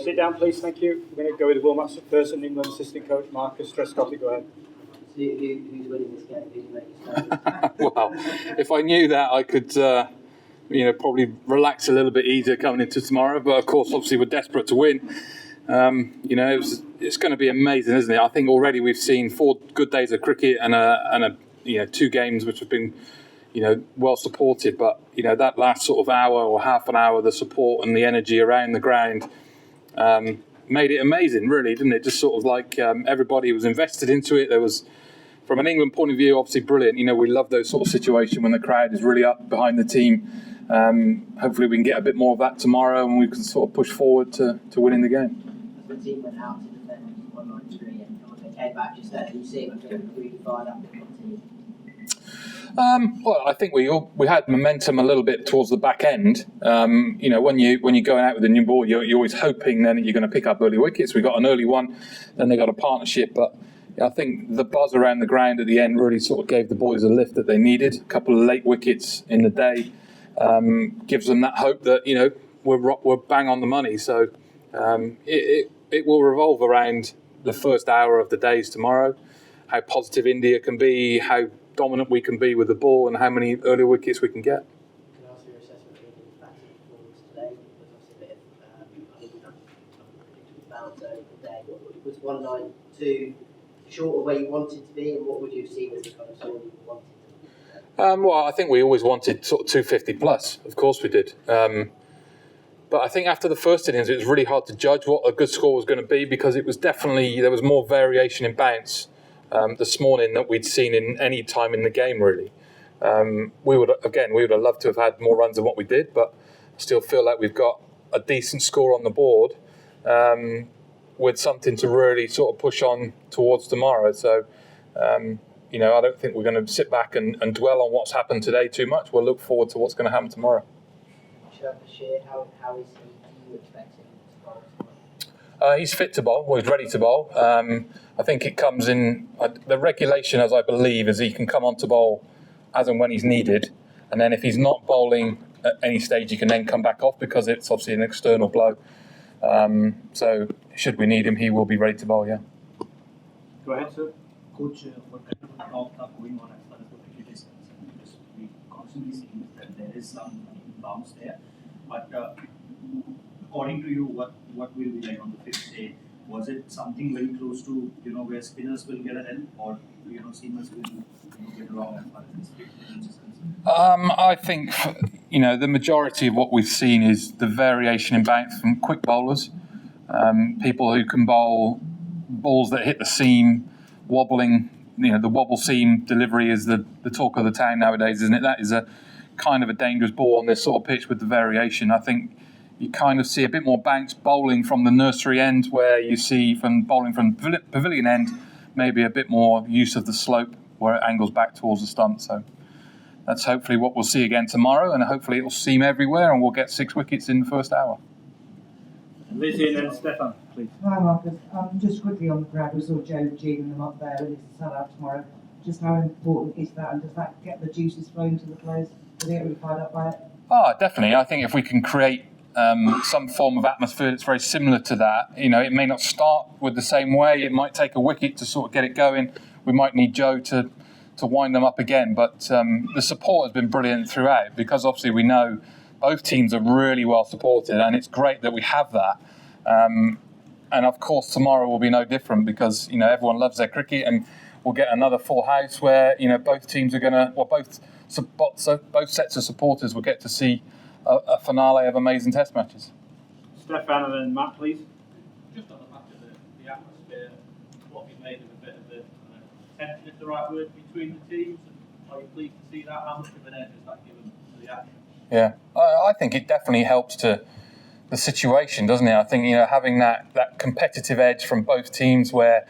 Sit down, please. Thank you. We're going to go with the warm-ups first, and England assistant coach Marcus Trescothick. Go ahead. So who's winning this game? Who's making it? Well, if I knew that, I could, probably relax a little bit easier coming into tomorrow. But of course, obviously, we're desperate to win. It's going to be amazing, isn't it? I think already we've seen 4 good days of cricket and 2 games which have been, well supported. But that last sort of hour or half an hour, the support and the energy around the ground made it amazing, really, didn't it? Just sort of like everybody was invested into it. There was, from an England point of view, obviously brilliant. We love those sort of situations when the crowd is really up behind the team. Hopefully we can get a bit more of that tomorrow and we can sort of push forward to winning the game. The team went out to defend 193 and they came back just there. Did you see it when really fired up the team? Well, I think we had momentum a little bit towards the back end. When you're going out with a new ball, you're always hoping then that you're going to pick up early wickets. We got an early one, then they got a partnership. But I think the buzz around the ground at the end really sort of gave the boys a lift that they needed. A couple of late wickets in the day gives them that hope that we're bang on the money. So it will revolve around the first hour of the days tomorrow. How positive India can be, how dominant we can be with the ball, and how many early wickets we can get. Can I ask your assessment of India's batting performance today? There's obviously a bit of unpredictable bounce over the day. Was 192 short of where you wanted to be, and what would you have seen as the kind of score you wanted to be? Well, I think we always wanted sort of 250 plus. Of course we did. But I think after the first innings, it was really hard to judge what a good score was going to be because it was definitely, there was more variation in bounce this morning that we'd seen in any time in the game, really. We would have loved to have had more runs than what we did, but still feel like we've got a decent score on the board with something to really sort of push on towards tomorrow. So, I don't think we're going to sit back and dwell on what's happened today too much. We'll look forward to what's going to happen tomorrow. How is he? Do you expect him to bowl tomorrow? He's fit to bowl. Well, he's ready to bowl. I think it comes in the regulation, as I believe, is he can come on to bowl as and when he's needed, and then if he's not bowling at any stage, he can then come back off because it's obviously an external blow. So should we need him, he will be ready to bowl. Yeah. Go ahead, sir. Coach, what kind of talks are going on as far as the wicket is concerned? Because we constantly see that there is some bounce there, but according to you, what will be like on the 5th day? Was it something very close to where spinners will get a help, or seamers will get wrong as far as this pitch is concerned? I think the majority of what we've seen is the variation in bounce from quick bowlers, people who can bowl balls that hit the seam, wobbling. The wobble seam delivery is the talk of the town nowadays, isn't it? That is a kind of a dangerous ball on this sort of pitch with the variation. I think you kind of see a bit more bounce bowling from the nursery end, where you see from bowling from pavilion end, maybe a bit more use of the slope where it angles back towards the stump. So that's hopefully what we'll see again tomorrow, and hopefully it will seam everywhere and we'll get 6 wickets in the first hour. Lizzie and then Stefan, please. Hi Marcus, just quickly on the crowd, we saw Joe jeering them up there and it's a sellout tomorrow. Just how important is that, and does that get the juices flowing to the players? Do they get really fired up by it? Oh, definitely. I think if we can create some form of atmosphere that's very similar to that, it may not start with the same way. It might take a wicket to sort of get it going. We might need Joe to wind them up again. But the support has been brilliant throughout, because obviously we know both teams are really well supported, and it's great that we have that. And of course tomorrow will be no different, because everyone loves their cricket, and we'll get another full house where both teams are going to, both sets of supporters will get to see a finale of amazing test matches. Stefan and then Matt, please. Just on the back of the atmosphere, what you made of a bit of the tension, if the right word, between the teams. Are you pleased to see that? How much of an edge has that given to the action? Yeah, I think it definitely helps to the situation, doesn't it? I think having that competitive edge from both teams, where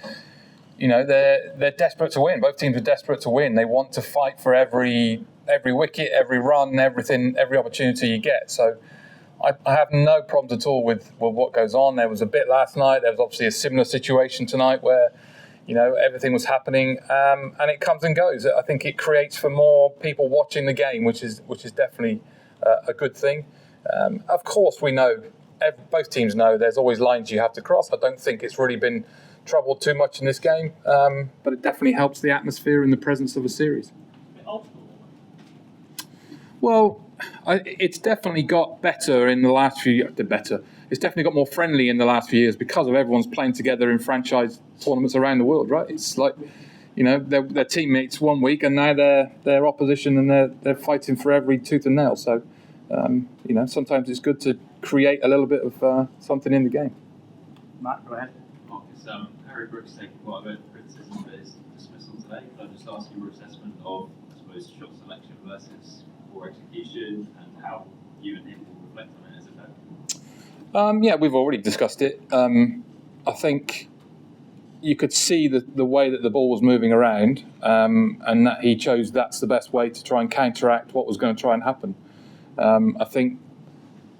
they're desperate to win. Both teams are desperate to win. They want to fight for every wicket, every run, everything, every opportunity you get. So I have no problems at all with what goes on. There was a bit last night. There was obviously a similar situation tonight where everything was happening, and it comes and goes. I think it creates for more people watching the game, which is definitely a good thing. Of course, we know both teams know there's always lines you have to cross. I don't think it's really been troubled too much in this game, but it definitely helps the atmosphere and the presence of a series. A bit old school. Well, it's definitely got better in the last few years. It's definitely got more friendly in the last few years because of everyone's playing together in franchise tournaments around the world, right? It's like, you know, they're teammates one week and now they're opposition and they're fighting for every tooth and nail. So, you know, sometimes it's good to create a little bit of something in the game. Matt, go ahead. Marcus, Harry Brooks taking quite a bit of criticism for his dismissal today. Could I just ask your assessment of, I suppose, shot selection versus poor execution and how you and him will reflect on it as a pair? Yeah, we've already discussed it. I think you could see the way that the ball was moving around, and that he chose that's the best way to try and counteract what was going to try and happen. I think,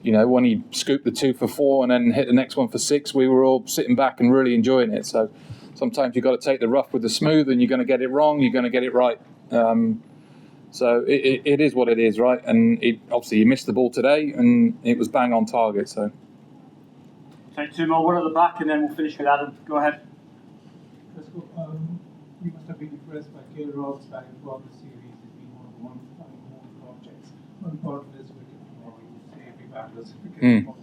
you know, when he scooped the 2 for 4 and then hit the next one for 6, we were all sitting back and really enjoying it. So sometimes you've got to take the rough with the smooth, and you're going to get it wrong, you're going to get it right. So it is what it is, right? And obviously he missed the ball today, and it was bang on target. So Take 2 more, one at the back, and then we'll finish with Adam. Go ahead. You must have been impressed by Rob's back and forth the series. It's been one of the more projects. How important is wicket tomorrow? You say every battle is wicket, but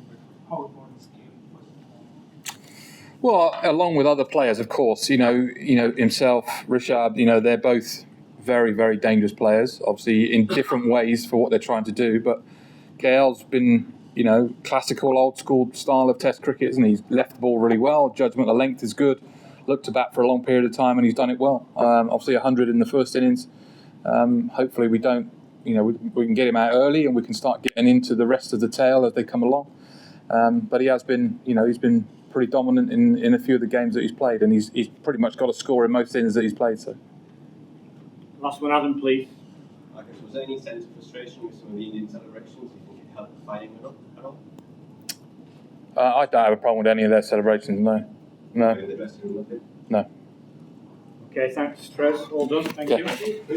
how important is game first of all? Well, along with other players, of course, you know himself, Rishad, you know, they're both very, very dangerous players, obviously in different ways for what they're trying to do. But Gael's been, you know, classical, old school style of Test cricket, and he's left the ball really well. Judgment of length is good. Looked to bat for a long period of time, and he's done it well. Obviously 100 in the first innings. Hopefully we don't, you know, we can get him out early and we can start getting into the rest of the tail as they come along. But he has been, you know, he's been pretty dominant in a few of the games that he's played, and he's pretty much got a score in most innings that he's played. So. Last one, Adam, please. Okay, so was there any sense of frustration with some of the Indian celebrations? Do you think it helped fighting at all? I don't have a problem with any of their celebrations, no. No. In the dressing room, nothing? No. Okay, thanks, Tres. All done. Thank Yeah. you.